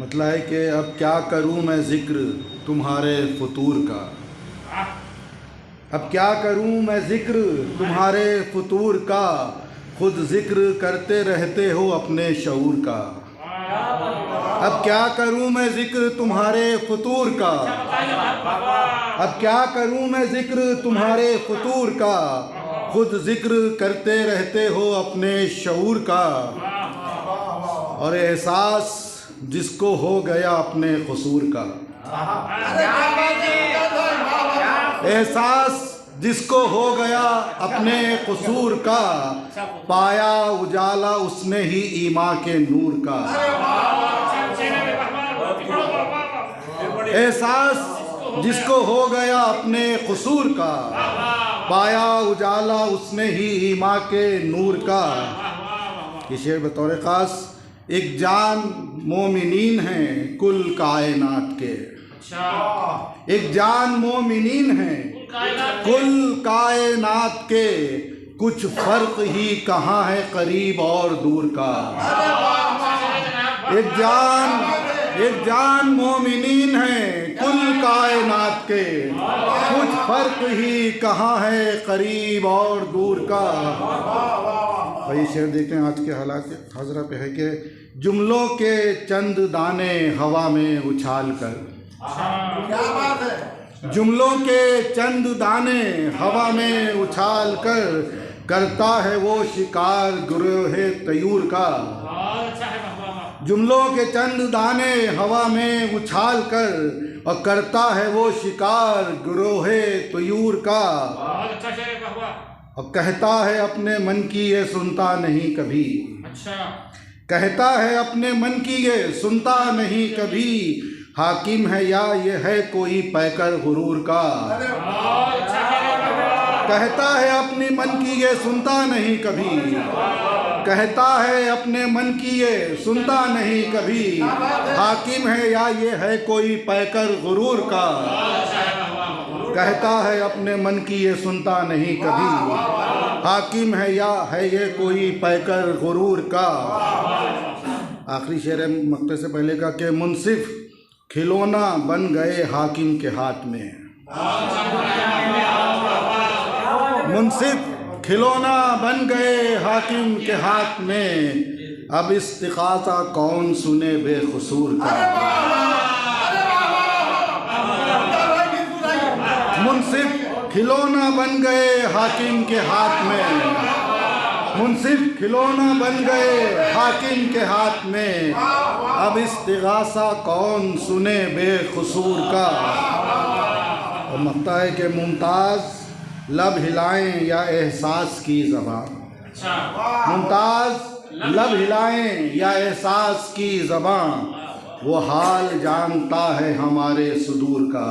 मतलब है कि अब क्या करूं मैं जिक्र तुम्हारे फतूर का, अब क्या करूं मैं जिक्र तुम्हारे फतूर का, खुद जिक्र करते रहते हो अपने शऊर का। अब क्या करूं मैं जिक्र तुम्हारे फतूर का, अब क्या करूं मैं जिक्र तुम्हारे फतूर का, खुद जिक्र करते रहते हो अपने शऊर का। और एहसास जिसको हो गया अपने कसूर का, एहसास जिसको हो गया अपने कसूर का, पाया उजाला उसने ही ईमा के नूर का। एहसास जिसको हो गया अपने कसूर का, पाया उजाला उसने ही ईमा के नूर का। ये शेर बतौर ख़ास एक जान मोमिनीन हैं कुल कायनात के, एक जान मोमिनीन हैं कुल कायनात के, कुछ फ़र्क ही कहाँ है करीब और दूर का। एक जान मोमिनीन हैं कुल कायनात के, कुछ फ़र्क ही कहाँ है करीब और दूर का। भाई शेर देखें आज के हालात हजरा पे है कि जुमलों के चंद दाने हवा में उछाल कर, जुमलों के चंद दाने हवा में उछाल कर, करता है वो शिकार गुरोहे तयूर का। जुमलों के चंद दाने हवा में उछाल कर, और करता है वो शिकार गुरोहे तयूर का। और कहता है अपने मन की ये सुनता नहीं कभी, कहता है अपने मन की ये सुनता नहीं कभी, हाकिम है या ये है कोई पैकर गुरूर का। कहता है अपने मन की ये सुनता नहीं कभी, कहता है अपने मन की ये सुनता नहीं कभी, हाकिम है या ये है कोई पैकर गुरूर का। कहता है अपने मन की ये सुनता नहीं कभी, हाकिम है या है ये कोई पैकर गुरूर का। आखिरी शेर मक्ते से पहले का कि मुनसिफ खिलौना बन गए हाकिम के हाथ में, मुनसिफ खिलौना बन गए हाकिम के हाथ में, अब इस्तिग़ासा कौन सुने बेकसूर का। मुनसिफ खिलौना बन गए हाकिम के हाथ में, मुनसिफ खिलौना बन गए हाकिम के हाथ में, अब इस्तिग़ासा कौन सुने बेकसूर का। और मकता है कि मुमताज़ लब हिलाएं या एहसास की ज़बान, मुमताज़ लब हिलाएं या एहसास की ज़बान, वो हाल जानता है हमारे सुदूर का।